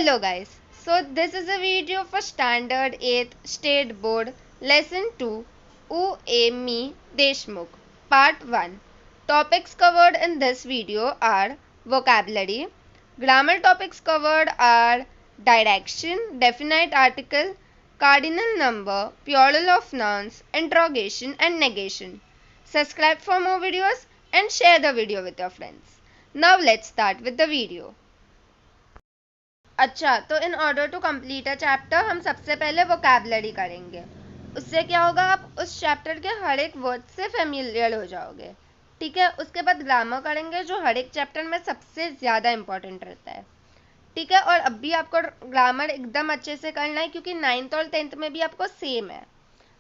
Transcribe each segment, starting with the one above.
Hello guys, so this is a video for Standard 8th State Board Lesson 2 U A Me Deshmukh Part 1. Topics covered in this video are vocabulary. Grammar topics covered are direction, definite article, cardinal number, plural of nouns, interrogation and negation. Subscribe for more videos and share the video with your friends. Now let's start with the video. अच्छा, तो in order to complete a chapter हम सबसे पहले vocabulary करेंगे. उससे क्या होगा, आप उस चैप्टर के हर एक वर्ड से फेमिलियर हो जाओगे. ठीक है. उसके बाद ग्रामर करेंगे जो हर एक चैप्टर में सबसे ज़्यादा इंपॉर्टेंट रहता है. ठीक है. और अब भी आपको ग्रामर एकदम अच्छे से करना है क्योंकि 9th और 10th में भी आपको सेम है,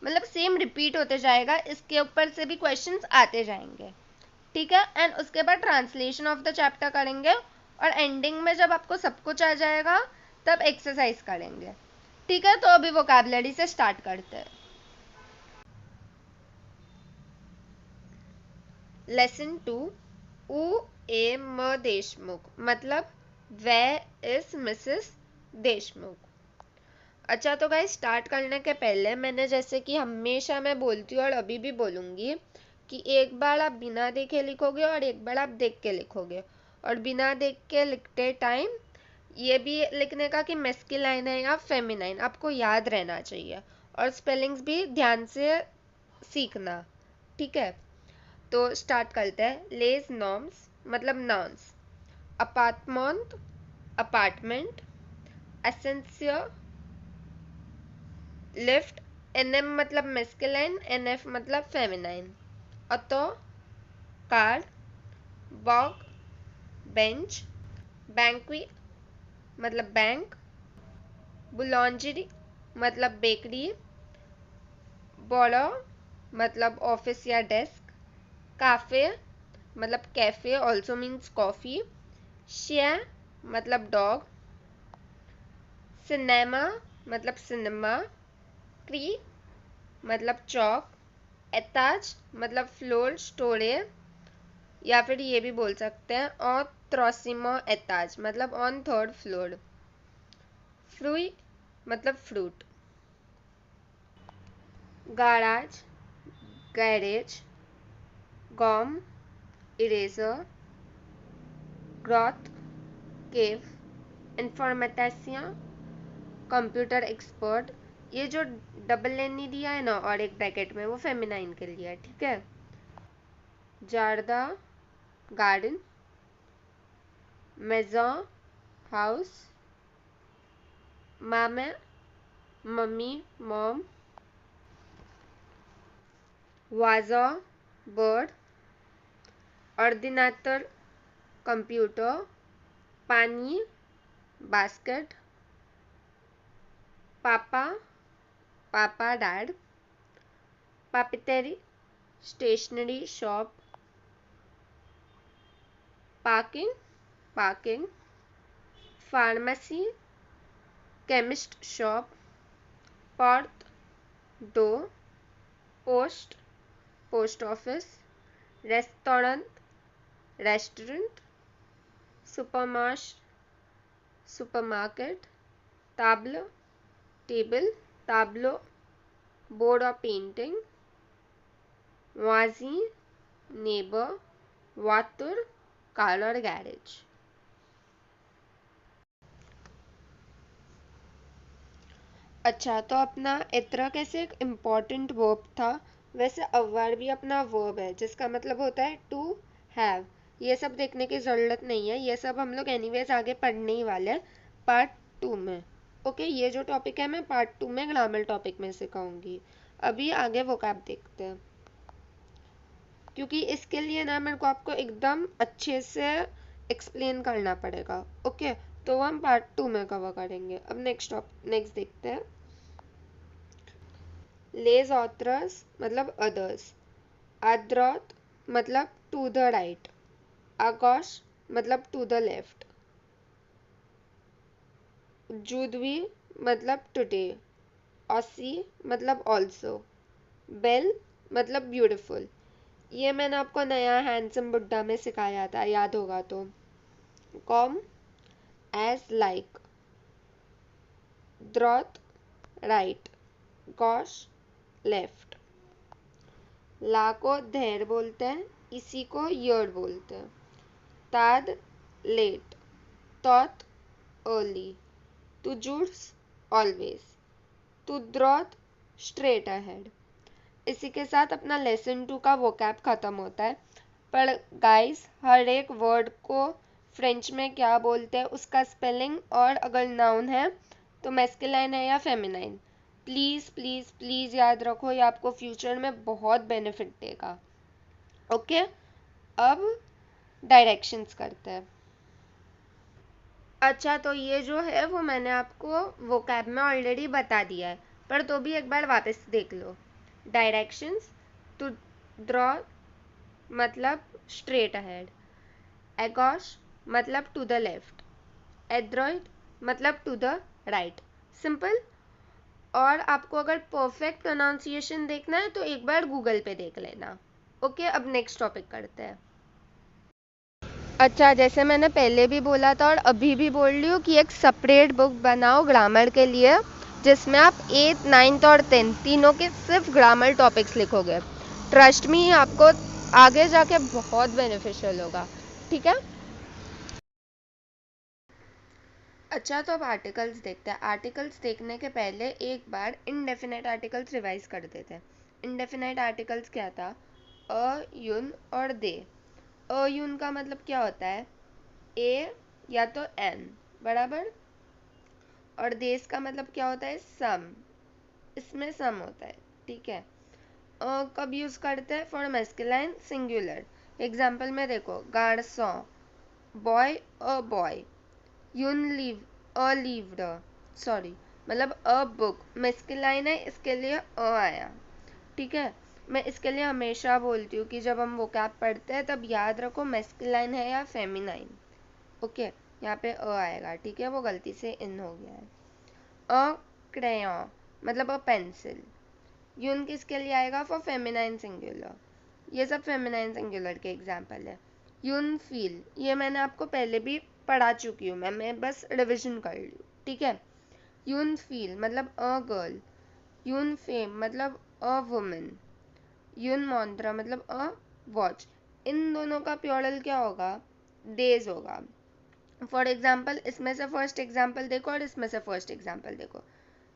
मतलब सेम रिपीट होते जाएगा. इसके ऊपर से भी क्वेश्चंस आते जाएंगे. ठीक है. एंड उसके बाद ट्रांसलेशन ऑफ द चैप्टर करेंगे और एंडिंग में जब आपको सब कुछ आ जाएगा तब एक्सरसाइज करेंगे. ठीक है. तो अभी वोकैबुलरी से स्टार्ट करते हैं. लेसन 2 ऊ ए म देशमुख मतलब वेयर इज मिसेस देशमुख. अच्छा, तो गाइस स्टार्ट करने के पहले मैंने जैसे कि हमेशा मैं बोलती हूँ और अभी भी बोलूँगी कि एक बार आप बिना देखे लिखोगे और एक बार आप देख के लिखोगे. और बिना देख के लिखते टाइम ये भी लिखने का कि मैस्कुलाइन है या फेमिनाइन आपको याद रहना चाहिए. और स्पेलिंग्स भी ध्यान से सीखना. ठीक है. तो स्टार्ट करते हैं. लेज नॉर्म्स मतलब नाउन्स. अपार्टमेंट अपार्टमेंट. एसेंसियर लिफ्ट. एनएम मतलब मैस्कुलाइन, एनएफ मतलब फेमिनाइन. ऑटो कार. वॉक बेंच. बैंक्वेट मतलब बैंक. बुलॉन्जरी मतलब बेकरी. बोरो मतलब ऑफिस या डेस्क. काफे मतलब कैफे ऑल्सो मीन्स कॉफी. शेयर मतलब डॉग. सिनेमा मतलब सिनेमा. क्री मतलब चौक. एताज मतलब फ्लोर स्टोरेज या फिर ये भी बोल सकते हैं और त्रोसिमो एताज मतलब ऑन थर्ड फ्लोर. फ्रूई मतलब फ्रूट. गाराज गैरेज. गॉम इरेजर. ग्रॉथ केव. इंफॉर्मेटेसिया कंप्यूटर एक्सपर्ट. ये जो डबल एन ई दिया है ना और एक ब्रैकेट में वो फेमिनाइन के लिए है. ठीक है. जारदा गार्डन. मेजा हाउस. मामा मम्मी मॉम. वाजा बर्ड. ऑर्डिनेटर कंप्यूटर. पानी बास्केट. पापा पापा डैड. पापिटेरी स्टेशनरी शॉप. पार्किंग पार्किंग. फार्मेसी केमिस्ट शॉप. पॉर्ट डो. पोस्ट पोस्ट ऑफिस. रेस्टोरेंट रेस्टोरेंट. सुपरमार्केट. ताबलो टेबल ताबलो. Board of painting. वाजी नेबर. वातुर कार और गैरेज. अच्छा, तो अपना इतना कैसे एक इम्पॉर्टेंट वर्ब था वैसे अवर भी अपना वर्ब है जिसका मतलब होता है टू हैव. ये सब देखने की ज़रूरत नहीं है, ये सब हम लोग एनीवेज आगे पढ़ने ही वाले हैं पार्ट 2 में. ओके. ये जो टॉपिक है मैं पार्ट 2 में ग्रामर टॉपिक में सिखाऊंगी. अभी आगे वोकैब देखते हैं क्योंकि इसके लिए ना मेरे को आपको एकदम अच्छे से एक्सप्लेन करना पड़ेगा. ओके. तो हम पार्ट 2 में कवर करेंगे. अब नेक्स्ट देखते हैं. लेज ऑथरस मतलब अदर्स. आद्रौत मतलब टू द राइट. आगोश मतलब टू द लेफ्ट. जुदवी मतलब टुडे. ऑसी मतलब ऑल्सो. बेल मतलब ब्यूटिफुल. ये मैंने आपको नया हैंडसम बुड्ढा में सिखाया था, याद होगा तो. कॉम एज लाइक. द्रौत राइट, गौश लेफ्ट। ला को धैर बोलते हैं, इसी को यर्ड बोलते हैं। ताद लेट, तौत अर्ली, तुजुर्स ऑलवेज, तुद्रौत स्ट्रेट अहेड। इसी के साथ अपना लेसन 2 का वोकैब खत्म होता है। पर गाइस हर एक वर्ड को फ्रेंच में क्या बोलते हैं उसका स्पेलिंग, और अगर नाउन है तो मैस्कुलाइन है या फेमिनाइन, प्लीज प्लीज प्लीज याद रखो, ये आपको फ्यूचर में बहुत बेनिफिट देगा। ओके, अब डायरेक्शंस करते हैं। अच्छा, तो ये जो है वो मैंने आपको वोकैब में ऑलरेडी बता दिया है, पर तो भी एक बार वापस देख लो। डायरेक्शंस, टू ड्रॉ मतलब स्ट्रेट अहेड, एगॉश मतलब टू द लेफ्ट, एड्रॉइड मतलब टू द राइट। सिंपल। और आपको अगर परफेक्ट प्रोनाउंसिएशन देखना है तो एक बार गूगल पे देख लेना। ओके, अब नेक्स्ट टॉपिक करते हैं। अच्छा, जैसे मैंने पहले भी बोला था और अभी भी बोल रही हूँ कि एक सेपरेट बुक बनाओ ग्रामर के लिए, जिसमें आप 8th 9th और 10th तीनों के सिर्फ ग्रामर टॉपिक्स लिखोगे। ट्रस्ट मी, आपको आगे जाके बहुत बेनिफिशियल होगा। ठीक है। अच्छा, तो अब आर्टिकल्स देखते हैं। आर्टिकल्स देखने के पहले एक बार इनडेफिनेट आर्टिकल्स रिवाइज कर देते हैं। इनडेफिनेट आर्टिकल्स क्या था? अ, युन और दे। अ युन का मतलब क्या होता है? ए या तो एन, बराबर। और देश का मतलब क्या होता है? सम। इसमें सम होता है, ठीक है। कब यूज करते हैं? For masculine singular. एग्जाम्पल में देखो, गार्सों, बॉय अ बॉय, यून लीव अ लीव्ड, सॉरी मतलब अ बुक, मैस्कुलाइन है इसके लिए अ आया, ठीक है। मैं इसके लिए हमेशा बोलती हूँ कि जब हम वोकैब पढ़ते हैं तब याद रखो मैस्कुलाइन है या फेमिनाइन। ओके, यहाँ पे अ आएगा, ठीक है, वो गलती से इन हो गया है। अ क्रेयॉन मतलब अ पेंसिल। यून किसके लिए आएगा? For feminine singular. ये सब फेमिनाइन सिंगुलर के एग्जाम्पल है। यून फील, ये मैंने आपको पहले भी पढ़ा चुकी हूँ, मैं बस रिविजन कर रही हूँ, ठीक है। यून फील मतलब अ गर्ल। यून फेम मतलब अ वुमन। यून मॉन्त्रा मतलब अ वॉच। इन दोनों का प्योरल क्या होगा? डेज होगा। फॉर एग्जाम्पल, इसमें से फर्स्ट एग्जाम्पल देखो और इसमें से फर्स्ट एग्जाम्पल देखो।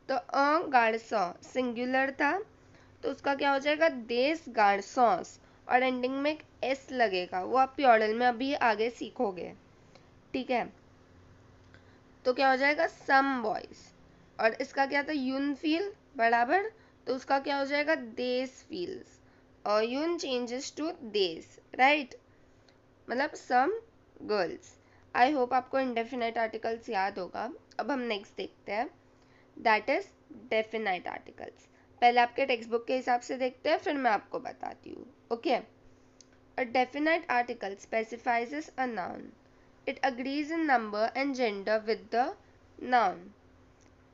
तो अ गार्सो सिंगुलर था, तो उसका क्या हो जाएगा? देस गार्सोस, और एंडिंग में एक एस लगेगा, वो आप प्योरल में अभी आगे सीखोगे, ठीक है। तो क्या हो जाएगा? Some boys. और इसका क्या था? यून फील, बराबर। तो उसका क्या हो जाएगा? देस फील्स। और यून चेंजेस टू देस, राइट, मतलब सम गर्ल्स। आई होप आपको इंडेफिनाइट आर्टिकल्स याद होगा। अब हम नेक्स्ट देखते हैं, दैट इज डेफिनाइट आर्टिकल्स। पहले आपके टेक्स्ट बुक के हिसाब से देखते हैं, फिर मैं आपको बताती हूँ। Okay, a definite article specifies a noun. It agrees in number and gender with the noun.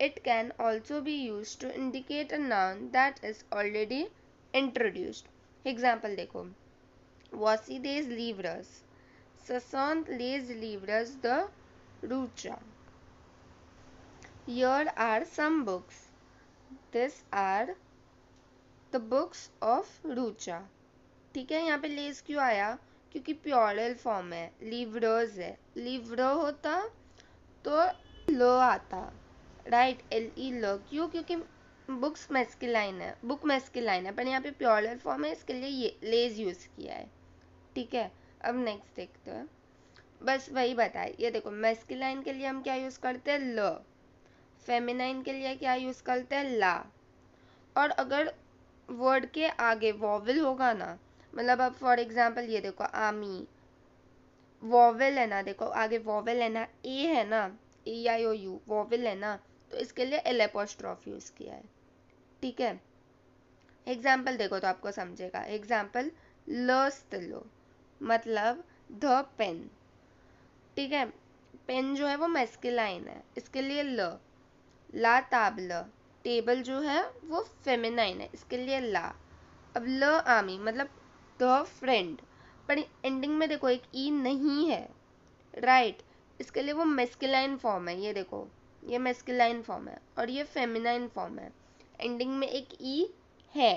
It can also be used to indicate a noun that is already introduced. Example देखो, Vasi days leave us. Sasant lays leave us the Rucha. Here are some books. These are the books of Rucha. ठीक है, यहाँ पे less क्यों आया? क्योंकि plural form है, लीवडर्स है। लीवड होता तो ल आता, राइट, एल ई ल। क्यों? क्योंकि बुक्स मैस्कुलाइन है, बुक मैस्कुलाइन है, पर यहाँ पे प्योरल फॉर्म है, इसके लिए ये लेज यूज किया है, ठीक है। अब नेक्स्ट देखते हैं, बस वही बताए। ये देखो, मैस्कुलाइन के लिए हम क्या यूज करते हैं? ल। फेमिनाइन के लिए क्या यूज करते हैं? ला। और अगर वर्ड के आगे वॉवल होगा ना, मतलब अब फॉर एग्जाम्पल ये देखो, आमी, वॉवल है ना, देखो आगे वॉवल है ना, ए है ना, ए आई ओ यू, वॉवल है ना, तो इसके लिए एल एपोस्ट्रॉफ यूज किया है, ठीक है। एग्जाम्पल देखो तो आपको समझेगा। एग्जाम्पल, ल स्टिलो मतलब द पेन, ठीक है। पेन जो है वो मैस्कुलाइन है, इसके लिए ल। ला ताबल, टेबल जो है वो फेमिनाइन है, इसके लिए ला। अब ल आमी मतलब द फ्रेंड, पर एंडिंग में देखो एक ई नहीं है, राइट, इसके लिए वो मैस्कुलाइन फॉर्म है, ये देखो, ये मैस्कुलाइन फॉर्म है और ये फेमिनाइन फॉर्म है। एंडिंग में एक ई है,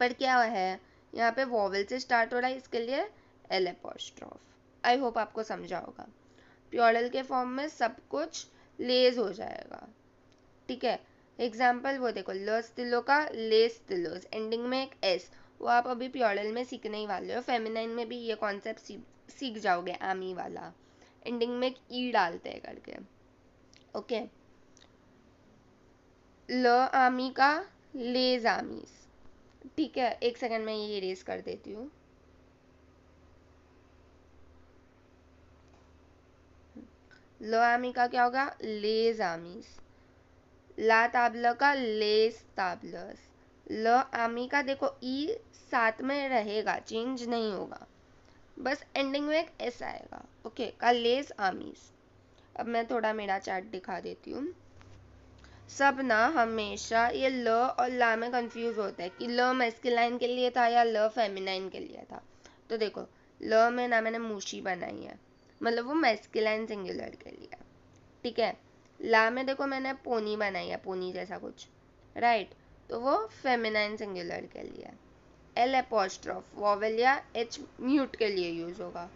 पर क्या है यहाँ पे वॉवेल से स्टार्ट हो रहा है, इसके लिए एल एपोस्ट्रॉफ। आई होप आपको समझा होगा। प्योरल के फॉर्म में सब कुछ लेज हो जाएगा, ठीक है। एग्जाम्पल वो देखो, लस्तिलो का लेस्तिलोस, एंडिंग में एक एस, वो आप अभी प्योरल में सीखने ही वाले हो। फेमिनाइन में भी ये कॉन्सेप्ट सीख जाओगे, आमी वाला, एंडिंग में एक ई डालते हैं करके, ओके। ल आमी का लेज आमीस, ठीक है। एक सेकंड में ये इरेज कर देती हूँ। ल आमी का क्या होगा, लेज आमीस। ला ताबला का लेस ताबलस। ल आमी का देखो ई साथ में रहेगा, चेंज नहीं होगा, बस एंडिंग में एक एस आएगा, ओके। का लेस आमीस। अब मैं थोड़ा मेरा चार्ट दिखा देती हूँ। सब ना हमेशा ये ल और ला में कंफ्यूज होता है कि ल मैस्कुलाइन के लिए था या ल फेमिनाइन के लिए था। तो देखो, ल में ना मैंने मूशी बनाई है, मतलब वो मैस्कुलाइन सिंगुलर के लिए, ठीक है। ला में देखो मैंने पोनी बनाई है, पोनी जैसा कुछ, राइट, तो वो फेमिनाइन सिंगुलर के लिए। एल एपोस्ट्रॉफ वॉवेल या एच म्यूट के लिए यूज होगा,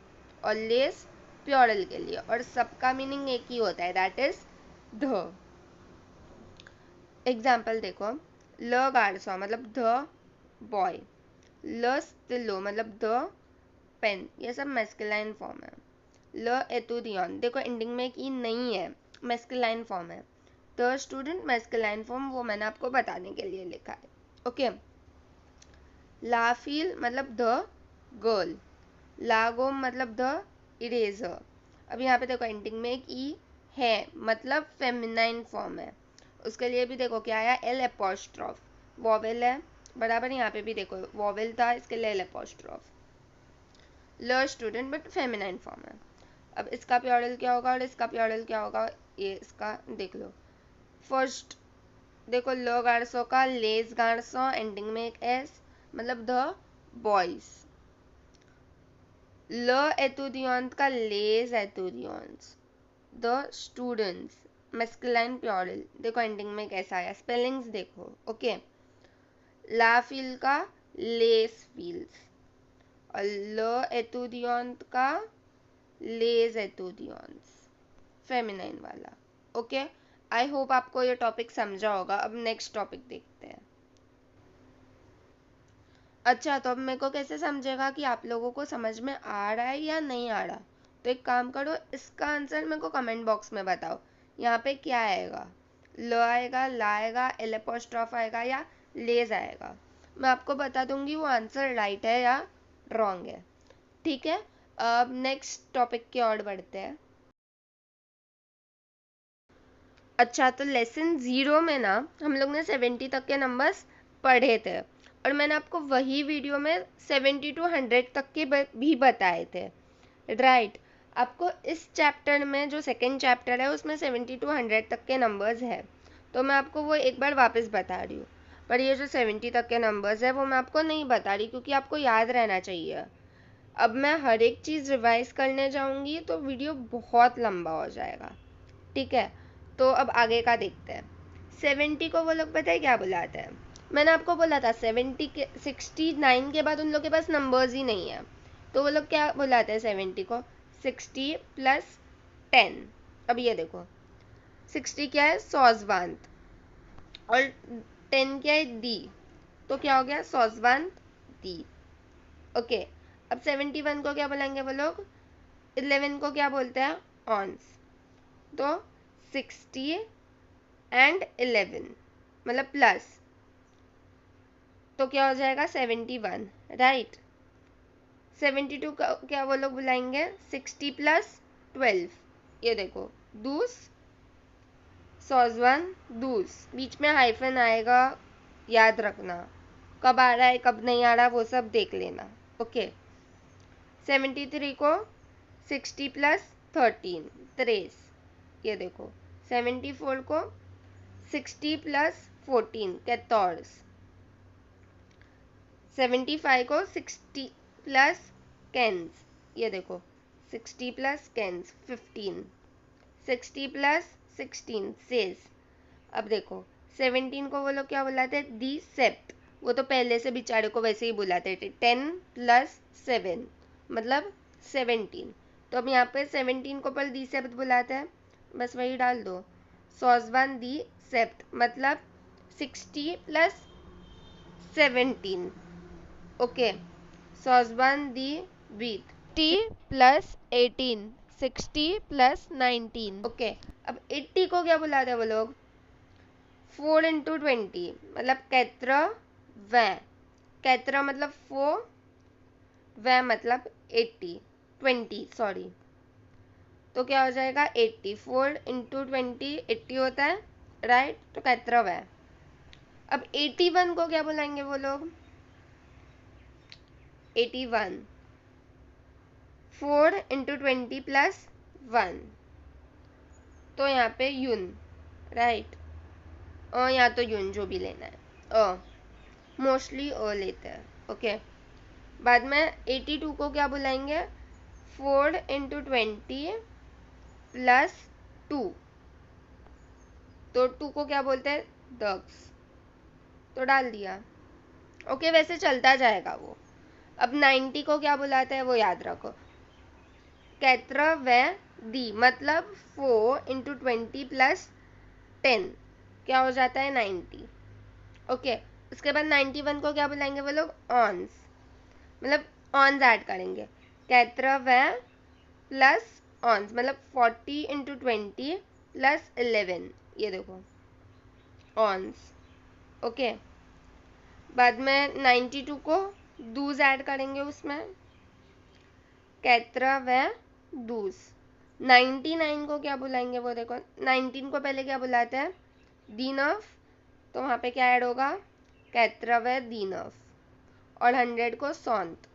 और लेस प्योरल के लिए, और सबका मीनिंग एक ही होता है, दैट इज ध। एग्जाम्पल देखो, ल गार्सो मतलब द बॉय, ल स्टिलो मतलब द पेन, ये सब मैस्कुलाइन फॉर्म है। ल एतुदियन, देखो एंडिंग में एक ई नहीं है, मैस्कुलाइन फॉर्म है। द स्टूडेंट मैस्कुलाइन फॉर्म, वो मैंने आपको बताने के लिए लिखा है, ओके। लाफील मतलब द गर्ल, लागोम मतलब द इरेजर। अब यहाँ पे देखो एंडिंग में एक ई है, मतलब फेमिनाइन फॉर्म है, उसके लिए भी देखो क्या आया, एल एपोस्ट्रॉफ, वॉवेल है बराबर। यहाँ पे भी देखो वॉवेल था, इसके लिए एल एपोस्ट्रॉफ। ल स्टूडेंट बट फेमिनाइन फॉर्म है। अब इसका प्योरल क्या होगा और इसका प्योरल क्या होगा, ये इसका देख लो। फर्स्ट देखो, ल गार्सो का लेस गार्सो, एंडिंग में एक एस, मतलब द बॉयज। ल एतुदियंत का less एतुदियंस, the students, masculine plural, देखो एंडिंग में कैसा आया, स्पेलिंग्स देखो, ओके। ला फील का लेस फील्स, और ल एतुदियंत का लेज एतुदियंस, फेमिनाइन वाला, ओके। आई होप आपको ये टॉपिक समझा होगा। अब नेक्स्ट टॉपिक देखते हैं। अच्छा, तो अब मेरे को कैसे समझेगा कि आप लोगों को समझ में आ रहा है या नहीं आ रहा? तो एक काम करो, इसका आंसर मेरे को कमेंट बॉक्स में बताओ। यहाँ पे क्या आएगा, ल आएगा, ला आएगा, एल एपोस्ट्रॉफ आएगा या लेज आएगा? मैं आपको बता दूंगी वो आंसर राइट है या रॉन्ग है, ठीक है। अब नेक्स्ट टॉपिक की ओर बढ़ते हैं। अच्छा, तो लेसन 0 में ना हम लोग ने 70 तक के नंबर्स पढ़े थे, और मैंने आपको वही वीडियो में 70 to 100 तक के भी बताए थे, राइट। आपको इस चैप्टर में जो सेकंड चैप्टर है उसमें 70 to 100 तक के नंबर्स है, तो मैं आपको वो एक बार वापस बता रही हूँ। पर ये जो 70 तक के नंबर्स है वो मैं आपको नहीं बता रही, क्योंकि आपको याद रहना चाहिए। अब मैं हर एक चीज़ रिवाइज करने जाऊँगी तो वीडियो बहुत लंबा हो जाएगा, ठीक है। तो अब आगे का देखते हैं। 70 को वो लोग पता है क्या बुलाते हैं? मैंने आपको बोला था 70 के 69 के बाद उन लोग के पास नंबर्स ही नहीं है, तो वो लोग क्या बुलाते हैं 70 को, 60 प्लस 10। अब ये देखो, 60 क्या है, सॉजवांत, और 10 क्या है, दी, तो क्या हो गया, सॉजवांत दी, ओके। अब 71 को क्या बोलेंगे वो लोग, 11 को क्या बोलते हैं, ऑन्स, तो 60 एंड 11 मतलब प्लस, तो क्या हो जाएगा 71, राइट। 72 का क्या वो लोग बुलाएंगे, 60 प्लस 12, ये देखो, दूस सॉजवन दूस, बीच में हाइफन आएगा, याद रखना, कब आ रहा है कब नहीं आ रहा वो सब देख लेना, ओके। 73 को 60 प्लस 13 23, ये देखो। 74 को 60 प्लस 14 14। 75 को 60 प्लस कैंस, ये देखो, 60 प्लस कैंस 15। 60 plus 16 says. अब देखो 17 को वो लोग क्या बुलाते हैं, दी सेप्ट, वो तो पहले से बेचारे को वैसे ही बुलाते थे। 10 + 7 मतलब 17, तो अब यहाँ पे 17 को पर दी सेप्ट बुलाते हैं, बस वही डाल दो। सॉसवान दी सेप्ट मतलब 60 + 17, ओके। सॉसवान दी वीट टी + 18, 60 + 19, ओके। अब 80 को क्या बुलाते हैं वो लोग, 4 × 20 मतलब कैत्र वै, कैत्र मतलब 4, वै मतलब 80, 20 सॉरी, तो क्या हो जाएगा 80, 4 × 20 80 होता है, राइट, तो कैत्र वै। अब 81 को क्या बुलाएंगे वो लोग, 81 4 × 20 + 1, तो यहाँ पे यून, राइट, या तो यून जो भी लेना है, मोस्टली लेते हैं, ओके। बाद में 82 को क्या बुलाएंगे, 4 × 20 + 2, तो 2 को क्या बोलते हैं, दक्स, तो डाल दिया, ओके। वैसे चलता जाएगा वो। अब 90 को क्या बुलाते हैं वो याद रखो, कैत्र वै दी मतलब 4 × 20 + 10 क्या हो जाता है 90, ओके। उसके बाद 91 को क्या बुलाएंगे वो लोग, ऑन्स, मतलब ऑन्स ऐड करेंगे, कैत्र वै प्लस ऑन्स मतलब 40 × 20 + 11, ये देखो ऑन्स, ओके। बाद में 92 को दूज ऐड करेंगे उसमें, कैत्र वै दूस। 99 को क्या बुलाएंगे वो देखो, 19 को पहले क्या बुलाते हैं, दीनफ, तो वहाँ पे क्या ऐड होगा, कैत्र वै दीनफ, और 100 को सौंत।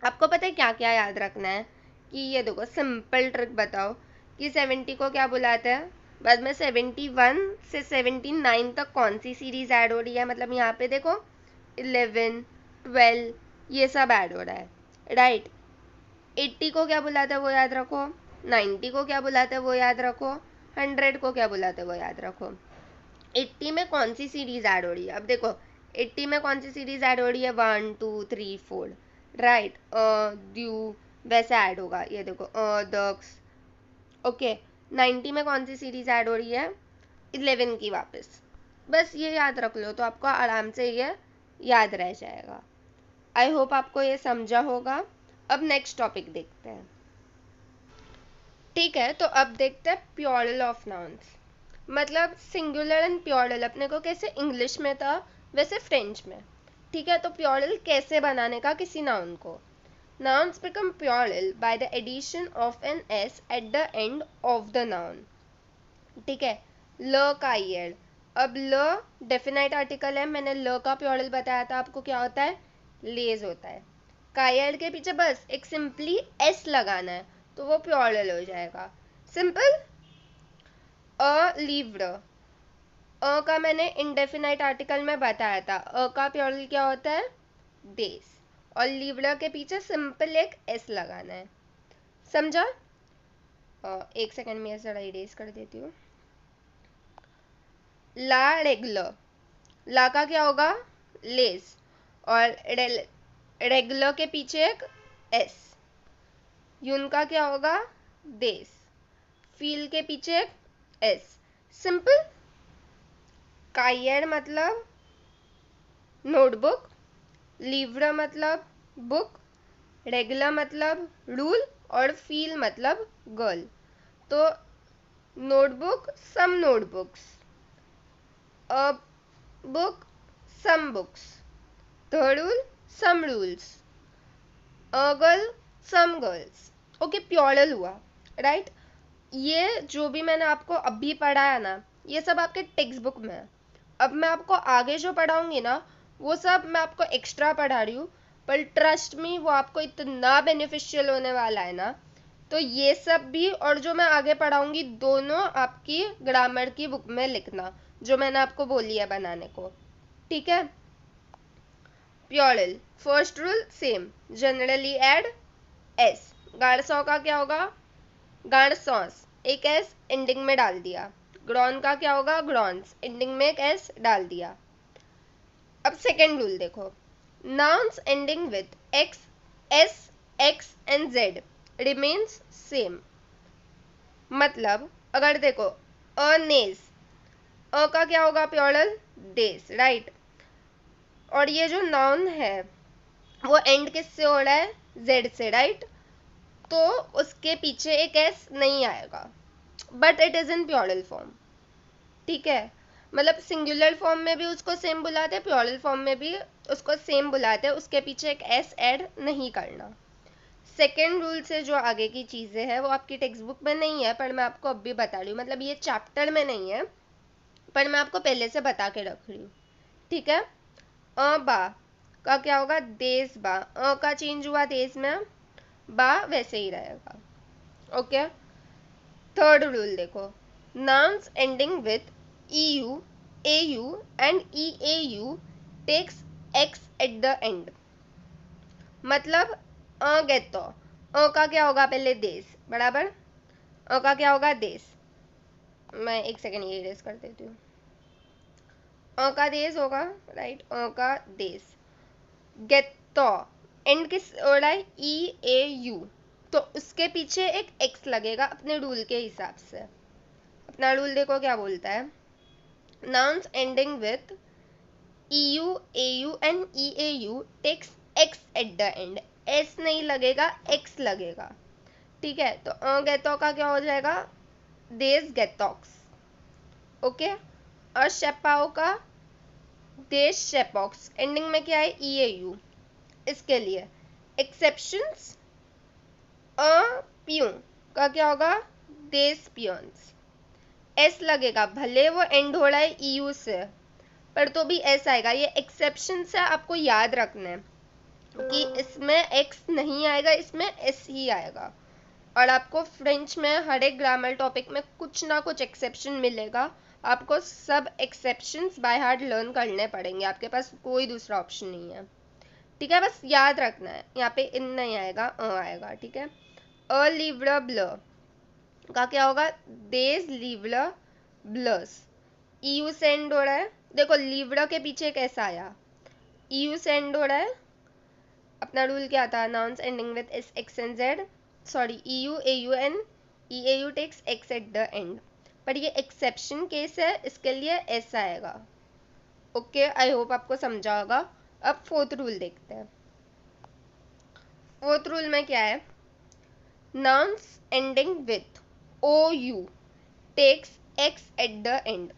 आपको पता है क्या क्या याद रखना है, कि ये देखो सिंपल ट्रिक बताओ कि 70 को क्या बुलाते हैं, बाद में 71 से 79 तक कौन सी सीरीज ऐड हो रही है, मतलब यहाँ पे देखो 11 12 ये सब ऐड हो रहा है, राइट। 80 को क्या बुलाते हैं वो याद रखो, 90 को क्या बुलाते हैं वो याद रखो, 100 को क्या बुलाते हैं वो याद रखो। 80 में कौन सी सीरीज ऐड हो रही है, अब देखो 80 में कौन सी सीरीज ऐड हो रही है, 1 2 3 4, राइट, द्यू वैसे ऐड होगा, ये देखो दक्स, ओके। 90 में कौन सी सीरीज ऐड हो रही है, 11 की वापस, बस ये याद रख लो तो आपको आराम से ये याद रह जाएगा। आई होप आपको ये समझा होगा। अब नेक्स्ट टॉपिक देखते हैं, ठीक है। तो अब देखते हैं प्योरल ऑफ नाउन्स, मतलब सिंगुलर एंड प्योरल अपने को कैसे इंग्लिश में था वैसे फ्रेंच में, ठीक है। तो प्योरल कैसे बनाने का किसी नाउन को, nouns become plural by the addition of an s at the end of the noun, ठीक है। ल का ईयर, अब ल डेफिनाइट आर्टिकल है, मैंने ल का प्योरल बताया था आपको क्या होता है, लेज होता है। कायर के पीछे बस एक सिंपली एस लगाना है तो वो प्योरल हो जाएगा, सिंपल। अ लिव्ड, अ का मैंने इंडेफिनाइट आर्टिकल में बताया था, अ का प्योरल क्या होता है, डेज, और लिव्ड के पीछे सिंपल एक एस लगाना है, समझा। एक सेकंड में जरा इरेज कर देती हूँ। ला रेगुलर, ला का क्या होगा, लेस, और रेगुलर के पीछे एक एस। यून का क्या होगा, देस, फील के पीछे एक एस, सिंपल। कायर मतलब नोटबुक, लिव्र मतलब बुक, रेगुलर मतलब रूल, और फील मतलब गर्ल। तो notebook some notebooks, a book some books, the rule some rules, a girl some girls, okay. Plural हुआ, राइट। ये जो भी मैंने आपको अभी पढ़ाया ना, ये सब आपके टेक्स्ट बुक में है। अब मैं आपको आगे जो पढ़ाऊंगी ना वो सब मैं आपको एक्स्ट्रा पढ़ा रही हूँ, पर ट्रस्ट मी वो आपको इतना बेनिफिशियल होने वाला है ना, तो ये सब भी और जो मैं आगे पढ़ाऊंगी दोनों आपकी ग्रामर की बुक में लिखना, जो मैंने आपको बोली है बनाने को, ठीक है। Plural first rule same, generally add S. गार्डसॉ का क्या होगा, गार्डसॉस, एक एस एंडिंग में डाल दिया, ग्रॉन का क्या होगा, ग्रॉन्स, एंडिंग में एक एस डाल दिया। अब सेकेंड रूल देखो, nouns ending with x, S, X and Z remains same. मतलब अगर देखो अनेस, अ का क्या होगा प्योरल, देस, राइट। और ये जो नाउन है वो एंड किससे हो रहा है, जेड से, राइट। तो उसके पीछे एक एस नहीं आएगा, but it is in plural form, ठीक है। मतलब सिंगुलर फॉर्म में भी उसको सेम बुलाते हैं, प्योरल फॉर्म में भी उसको सेम बुलाते हैं, उसके पीछे एक एस ऐड नहीं करना। सेकेंड रूल से जो आगे की चीजें हैं वो आपकी टेक्स्ट बुक में नहीं है, पर मैं आपको अब भी बता रही हूँ, मतलब ये चैप्टर में नहीं है पर मैं आपको पहले से बता के रख रही हूँ, ठीक है। अ बा का क्या होगा, देश बा, अ का चेंज हुआ देश में, बा वैसे ही रहेगा, ओके। थर्ड रूल देखो, nouns ending with eu, au and eau takes x at the end। मतलब गेतो, का क्या होगा पहले देश, बराबर, का क्या होगा देश। मैं एक सेकेंड ये इरेज कर देती हूँ। का देश होगा, राइट, का देश। गेतो एंड किस हो रहा है, ई ए यू, तो उसके पीछे एक एक्स लगेगा अपने रूल के हिसाब से। अपना रूल देखो क्या बोलता है, nouns ending with eu, au and eau takes x at the end। s नहीं लगेगा, x लगेगा, ठीक है। तो गेतो का क्या हो जाएगा, देश गेटॉक्स, ओके। और शेपाओ का देश शेपॉक्स, एंडिंग में क्या है, eau। इसके लिए एक्सेप्शंस, पियूं का क्या होगा, देश पियोन्स, एस लगेगा, भले वो एंड हो रहा है ईयू से पर तो भी एस आएगा। ये एक्सेप्शन से आपको याद रखना है कि इसमें एक्स नहीं आएगा, इसमें एस ही आएगा। और आपको फ्रेंच में हर एक ग्रामर टॉपिक में कुछ ना कुछ एक्सेप्शन मिलेगा, आपको सब एक्सेप्शंस बाय हार्ट लर्न करने पड़ेंगे, आपके पास कोई दूसरा ऑप्शन नहीं है, ठीक है। बस याद रखना है, यहाँ पे इन नहीं आएगा, आएगा, ठीक है। अ लिव्र ब्ल का क्या होगा, देज लिव्र ब्लस, ईयू से एंड हो रहा है, देखो लिव्र के पीछे कैसा आया, ईयू से एंड हो रहा है। अपना रूल क्या था, nouns ending with S, X and Z, sorry EU, AU and EAU takes X at the end. पर ये एक्सेप्शन केस है, इसके लिए एस आएगा, ओके। आई होप आपको समझा होगा। अब फोर्थ रूल देखते हैं। फोर्थ रूल में क्या है, nouns ending with ou takes x at the end।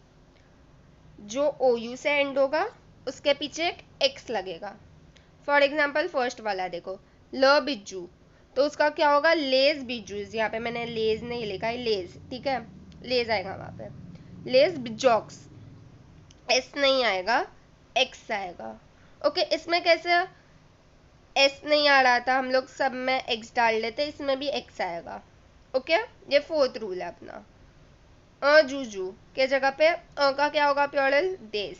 जो ou से एंड होगा उसके पीछे एक x लगेगा। फॉर एग्जाम्पल फर्स्ट वाला देखो, ल बिज्जू, तो उसका क्या होगा, लेज बिज्जूज, यहाँ पे मैंने लेज नहीं लिखा है, लेज, ठीक है, लेज आएगा वहां पे, लेज बिजॉक्स, एस नहीं आएगा, एक्स आएगा, ओके। इसमें कैसे एस नहीं आ रहा था, हम लोग सब में एक्स डाल लेते, इसमें भी एक्स आएगा, ओके। ये फोर्थ रूल है अपना। जूजू के जगह पे का क्या होगा, प्योरल, देश।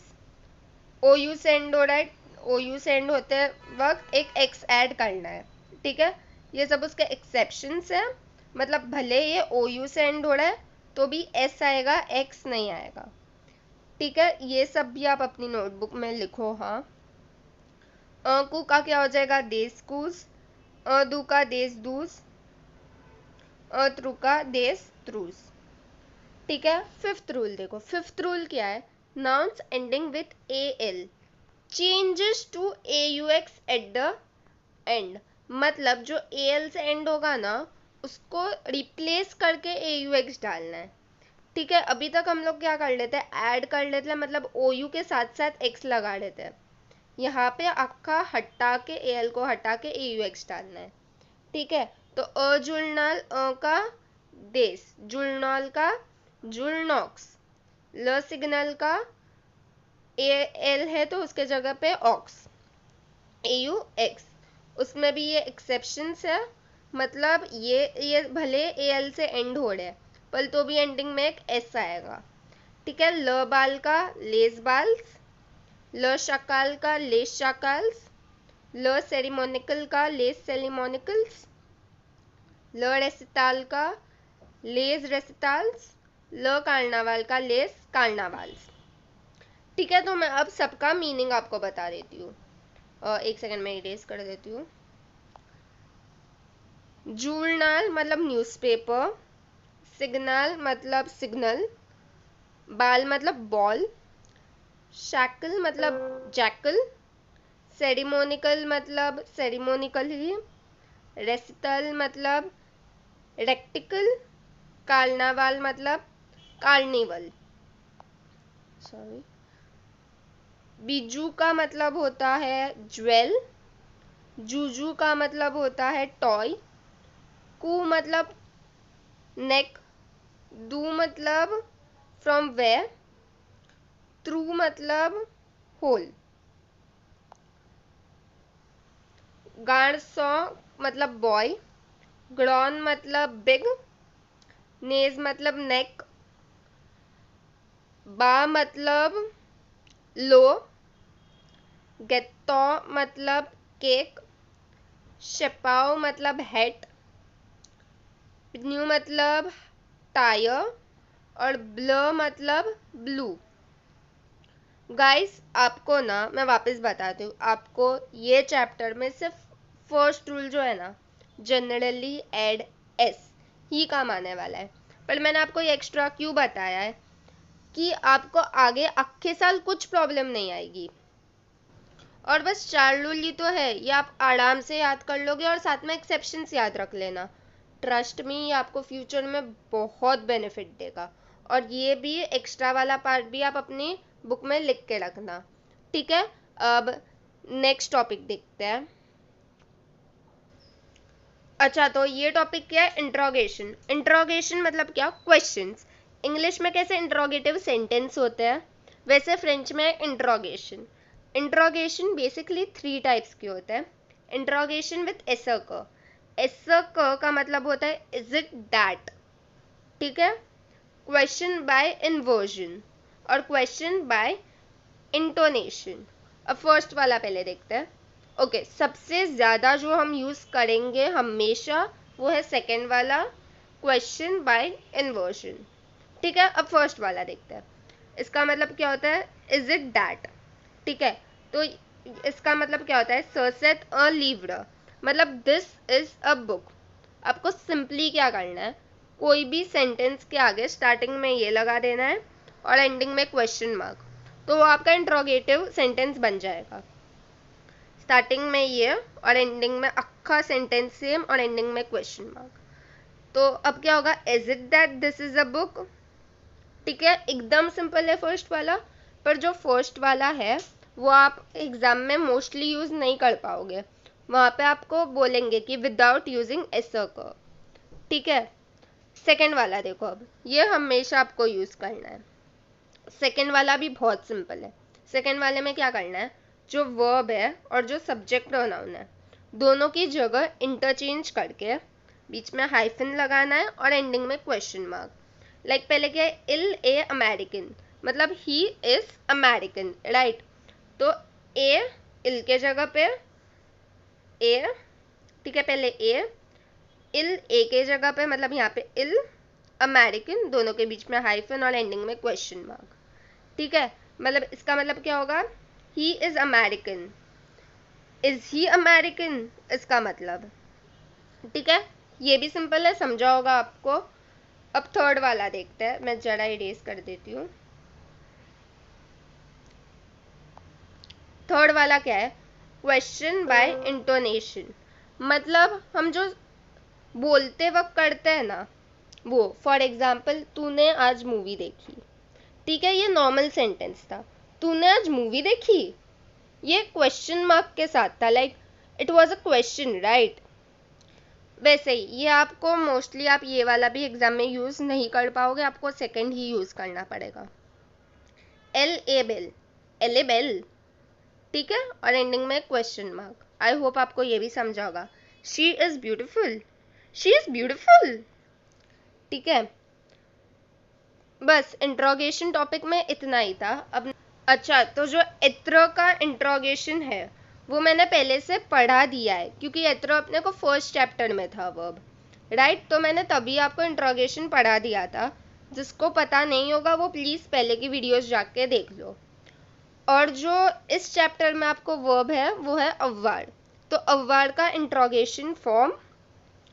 ओ यू सेंड हो रहा है, ओ यू सेंड होते वक्त एक एक्स ऐड करना है, ठीक है। ये सब उसके एक्सेप्शंस है, मतलब भले ये ओ यू सेंड हो रहा है तो भी एस आएगा, एक्स नहीं आएगा, ठीक है। ये सब भी आप अपनी नोटबुक में लिखो, हाँ। कु का क्या हो जाएगा, देश कूस, दू का देश दूस, त्रु का देश त्रूस, ठीक है। फिफ्थ रूल देखो, फिफ्थ रूल क्या है, nouns ending with A L changes to A U X at the end. मतलब जो ए एल से एंड होगा ना उसको रिप्लेस करके ए यू एक्स डालना है, ठीक है। अभी तक हम लोग क्या कर लेते हैं, ऐड कर लेते हैं, मतलब ओ यू के साथ साथ एक्स लगा देते हैं। यहाँ पे आपका हटा के ए एल को हटा के ए यू एक्स डालना है, ठीक है। तो अजुलनाल, का देश, जुलनॉल का जुलनॉक्स, ल सिग्नल का ए एल है तो उसके जगह पे ऑक्स, ए यू एक्स। उसमें भी ये एक्सेप्शंस है, मतलब ये भले ए एल से एंड हो रहे हैं पर तो भी एंडिंग में एक एस आएगा, ठीक है। ल बाल का लेस बाल्स, ल शकाल का लेस शाकाल्स, ल सेरिमोनिकल का लेस सेरिमोनिकल्स, ल रेसिताल का लेस रेसिताल्स, ल कार्नावाल का लेस कार्नावाल्स। ठीक है, तो मैं अब सबका मीनिंग आपको बता देती हूँ। एक सेकंड में इरेज कर देती हूँ। जूर्नल मतलब न्यूज़पेपर, सिग्नल मतलब सिग्नल, बाल मतलब बॉल, शैकल मतलब जैकल, सेरेमोनिकल मतलब सेरेमोनिकली, रेसिटल मतलब रेक्टिकल, कार्नावाल मतलब कार्निवल। सॉरी। बीजू का मतलब होता है ज्वेल, जूजू का मतलब होता है टॉय, कू मतलब नेक, दू मतलब फ्रॉम वेयर, थ्रू मतलब होल, गार्सो मतलब बॉय, ग्रॉन मतलब बिग, नेज मतलब नेक, बा मतलब लो, गेतो मतलब केक, शेपाओ मतलब हेट, न्यू मतलब टायर और ब्ल मतलब ब्लू। गाइस आपको ना मैं वापस बताती हूँ, आपको ये चैप्टर में सिर्फ फर्स्ट रूल जो है ना, जनरली एड एस ही काम आने वाला है। पर मैंने आपको ये एक्स्ट्रा क्यों बताया है कि आपको आगे अक्खे साल कुछ प्रॉब्लम नहीं आएगी। और बस 4 रूल ही तो है, ये आप आराम से याद कर लोगे और साथ में एक्सेप्शंस याद रख लेना। ट्रस्ट मी, ये आपको फ्यूचर में बहुत बेनिफिट देगा। और ये भी एक्स्ट्रा वाला पार्ट भी आप अपनी बुक में लिख के रखना। ठीक है, अब नेक्स्ट टॉपिक देखते हैं। अच्छा, तो ये टॉपिक क्या है? इंट्रोगेशन। इंट्रोगेशन मतलब क्या? क्वेश्चंस। इंग्लिश में कैसे इंट्रोगेटिव सेंटेंस होते हैं, वैसे फ्रेंच में इंट्रोगेशन। इंट्रोगेशन बेसिकली 3 टाइप्स के होते हैं। इंट्रोगेशन विथ एसर क। एसर क का मतलब होता है इज इट दैट। ठीक है, क्वेश्चन बाय इन्वर्जन और क्वेश्चन बाय इंटोनेशन। अब फर्स्ट वाला पहले देखते हैं। ओके, सबसे ज्यादा जो हम यूज करेंगे हमेशा वो है सेकेंड वाला, क्वेश्चन बाय इन्वर्जन। ठीक है, अब फर्स्ट वाला देखते हैं। इसका मतलब क्या होता है? Is it that. ठीक है, तो इसका मतलब क्या होता है? सरसेट अ लिव्र मतलब दिस इज अ बुक। आपको सिंपली क्या करना है, कोई भी सेंटेंस के आगे स्टार्टिंग में ये लगा देना है और एंडिंग में क्वेश्चन मार्क, तो वो आपका इंट्रोगेटिव सेंटेंस बन जाएगा। स्टार्टिंग में ये और एंडिंग में अक्खा सेंटेंस सेम और एंडिंग में क्वेश्चन मार्क। तो अब क्या होगा? Is it that this is a book. ठीक है, एकदम सिंपल है फर्स्ट वाला। पर जो फर्स्ट वाला है वो आप एग्जाम में मोस्टली यूज नहीं कर पाओगे, वहां पे आपको बोलेंगे कि विदाउट यूजिंग एसर कर्व। ठीक है, सेकेंड वाला देखो, अब ये हमेशा आपको यूज करना है। सेकेंड वाला भी बहुत सिंपल है। सेकेंड वाले में क्या करना है, जो वर्ब है और जो सब्जेक्ट प्रोनाउन है दोनों की जगह इंटरचेंज करके बीच में हाइफन लगाना है और एंडिंग में क्वेश्चन मार्क। लाइक पहले क्या है? इल ए अमेरिकन मतलब ही इज अमेरिकन, राइट? तो ए इल के जगह पे ए, ठीक है, पहले ए, इल ए के जगह पे मतलब यहाँ पे इल, अमेरिकन दोनों के बीच में हाइफन और एंडिंग में क्वेश्चन मार्क। ठीक है, मतलब इसका मतलब क्या होगा? He is American, is he American इसका मतलब। ठीक है, ये भी सिंपल है, समझा होगा आपको। अब थर्ड वाला देखते हैं, मैं जरा इरेज कर देती हूँ। थर्ड वाला क्या है? Question by intonation. मतलब हम जो बोलते वक्त करते हैं ना वो, फॉर एग्जाम्पल तूने आज मूवी देखी। ठीक है, ये नॉर्मल सेंटेंस था, तूने आज मूवी देखी, ये क्वेश्चन मार्क के साथ था, like it was a question, right? वैसे ही ये आपको मोस्टली आप ये वाला भी एग्जाम में यूज नहीं कर पाओगे, आपको सेकंड ही यूज करना पड़ेगा। एल ए बेल, एल ए बेल। ठीक है, और एंडिंग में क्वेश्चन मार्क। आई होप आपको ये भी समझा होगा। She is beautiful, she is beautiful. ठीक है, बस इंट्रोगेशन टॉपिक में इतना ही था। अब अच्छा, तो जो इत्र का इंट्रोगेशन है वो मैंने पहले से पढ़ा दिया है, क्योंकि इत्र अपने को फर्स्ट चैप्टर में था वर्ब, राइट। तो मैंने तभी आपको इंट्रोगेशन पढ़ा दिया था, जिसको पता नहीं होगा वो प्लीज़ पहले की वीडियोस जाके देख लो। और जो इस चैप्टर में आपको वर्ब है वो है अव्वार्ड। तो अव्वार्ड का इंट्रोगेशन फॉर्म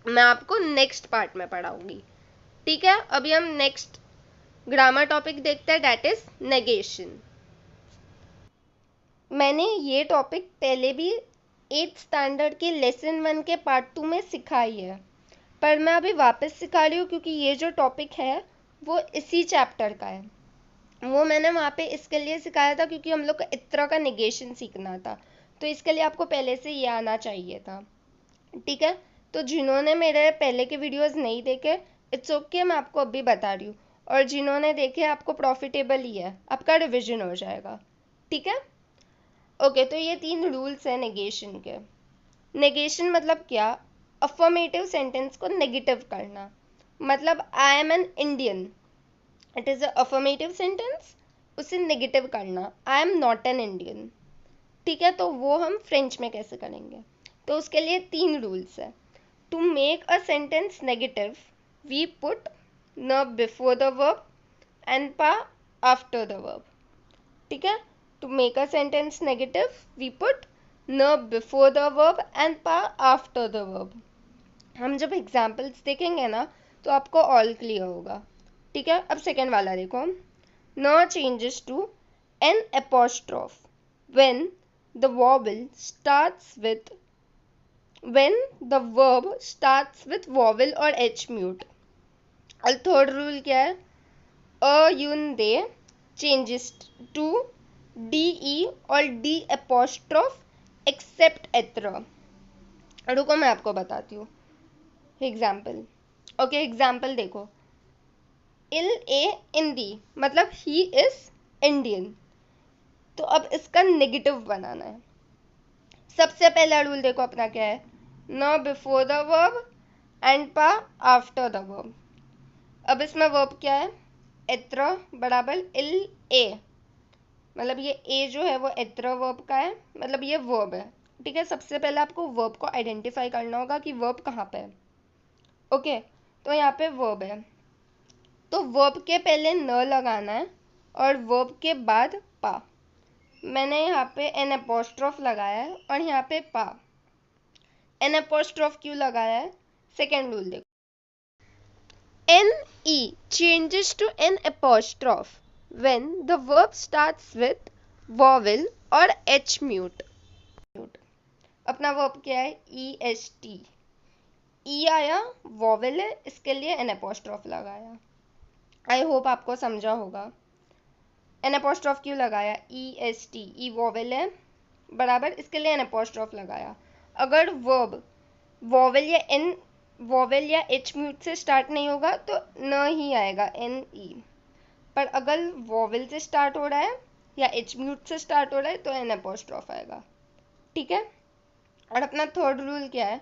मैं आपको नेक्स्ट पार्ट में पढ़ाऊंगी, ठीक है। अभी हम नेक्स्ट ग्रामर टॉपिक देखते हैं, दैट इज नेगेशन। मैंने ये टॉपिक पहले भी 8th स्टैंडर्ड के लेसन 1 के पार्ट 2 में सिखाई है, पर मैं अभी वापस सिखा रही हूँ क्योंकि ये जो टॉपिक है वो इसी चैप्टर का है। वो मैंने वहाँ पे इसके लिए सिखाया था क्योंकि हम लोग को इस तरह का नेगेशन सीखना था, तो इसके लिए आपको पहले से ये आना चाहिए था, ठीक है। तो जिन्होंने मेरे पहले के वीडियोस नहीं देखे, इट्स ओके, मैं आपको अभी बता रही हूँ। और जिन्होंने देखे आपको प्रॉफिटेबल ही है, आपका रिविजन हो जाएगा, ठीक है। ओके, तो ये 3 रूल्स हैं नेगेशन के। नेगेशन मतलब क्या? अफर्मेटिव सेंटेंस को नेगेटिव करना। मतलब I am an Indian, it is a affirmative sentence, उसे नेगेटिव करना, I am not an Indian, ठीक है। तो वो हम फ्रेंच में कैसे करेंगे? तो उसके लिए 3 रूल्स है। To make a sentence negative we put न बिफोर द वर्ब एंड पा आफ्टर द वर्ब, ठीक है। To make a sentence negative we put न बिफोर द वर्ब एंड पा आफ्टर द वर्ब। हम जब एग्जाम्पल्स देखेंगे ना तो आपको ऑल क्लियर होगा, ठीक है। अब सेकेंड वाला देखो, न changes to N apostrophe when the vowel starts with when the verb starts with vowel or h mute। और थर्ड रूल क्या है? अ यून दे चेंजेस टू डी ई और डी एपोस्ट्रोफ एक्सेप्ट एत्र। रुको मैं आपको बताती हूँ एग्जाम्पल। ओके, एग्जाम्पल देखो, इल ए इंडी मतलब ही इज इंडियन। तो अब इसका नेगेटिव बनाना है। सबसे पहला रूल देखो अपना क्या है, न बिफोर द वर्ब एंड पा आफ्टर द वर्ब। अब इसमें वर्ब क्या है? एत्र बराबर इल ए, मतलब ये ए जो है वो एत्र वर्ब का है, मतलब ये वर्ब है, ठीक है। सबसे पहले आपको वर्ब को आइडेंटिफाई करना होगा कि वर्ब कहाँ पे है। ओके, तो यहाँ पे वर्ब है, तो वर्ब के पहले न लगाना है और वर्ब के बाद पा। मैंने यहाँ पे एन एपोस्ट्रोफ लगाया है और यहाँ पे पा। एन एपोस्ट्रोफ क्यों लगाया है? सेकेंड रूल देखो, N E changes to N apostrophe when the verb starts with vowel और एच म्यूट। अपना वर्ब क्या है? ई एस टी, ई आया, वॉवेल है, इसके लिए एन एपोस्ट्रोफ लगाया। आई होप आपको समझा होगा। एन एपोस्ट्रोफ क्यों लगाया? ई एस टी, ई वॉवेल है बराबर, इसके लिए एन एपोस्ट्रोफ लगाया। अगर वर्ब वॉवेल या एन वॉवेल या एच म्यूट से स्टार्ट नहीं होगा तो न ही आएगा, एन ई। पर अगर वॉवेल से स्टार्ट हो रहा है या एच म्यूट से स्टार्ट हो रहा है तो एन एपोस्ट्रोफ आएगा, ठीक है। और अपना थर्ड रूल क्या है?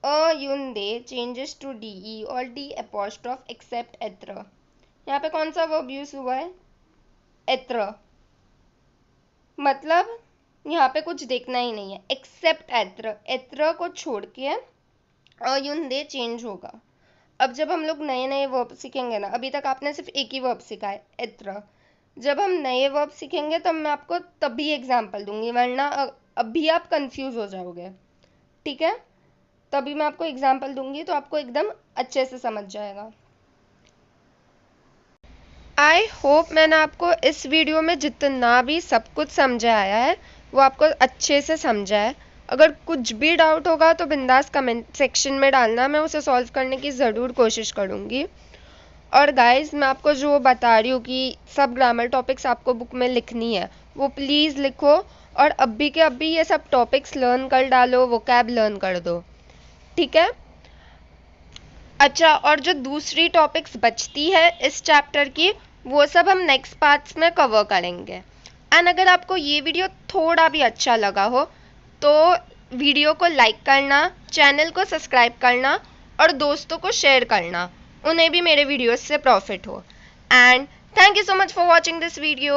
अ यून दे चेंजेस टू डी ई और डी एपोस्ट्रोफ एक्सेप्ट एत्र। यहाँ पे कौन सा वर्ब यूज हुआ है? एत्र, मतलब यहाँ पे कुछ देखना ही नहीं है, एक्सेप्ट एत्र, एत्र को छोड़ के अयुन दे चेंज होगा। अब जब हम लोग नए नए वर्ब सीखेंगे ना, अभी तक आपने सिर्फ एक ही वर्ब सीखा है एत्र, जब हम नए वर्ब सीखेंगे तब मैं आपको तभी एग्जाम्पल दूंगी, वरना अभी आप कंफ्यूज हो जाओगे, ठीक है। तभी मैं आपको एग्जाम्पल दूंगी तो आपको एकदम अच्छे से समझ जाएगा। आई होप मैंने आपको इस वीडियो में जितना भी सब कुछ समझाया है वो आपको अच्छे से समझा है। अगर कुछ भी डाउट होगा तो बिंदास कमेंट सेक्शन में डालना, मैं उसे सॉल्व करने की ज़रूर कोशिश करूँगी। और गाइस, मैं आपको जो बता रही हूँ कि सब ग्रामर टॉपिक्स आपको बुक में लिखनी है, वो प्लीज़ लिखो और अभी के अभी ये सब टॉपिक्स लर्न कर डालो, वोकैब लर्न कर दो, ठीक है। अच्छा, और जो दूसरी टॉपिक्स बचती है इस चैप्टर की, वो सब हम नेक्स्ट पार्ट्स में कवर करेंगे। एंड अगर आपको ये वीडियो थोड़ा भी अच्छा लगा हो तो वीडियो को लाइक करना, चैनल को सब्सक्राइब करना और दोस्तों को शेयर करना, उन्हें भी मेरे वीडियोस से प्रॉफिट हो। And thank you so much for watching this video.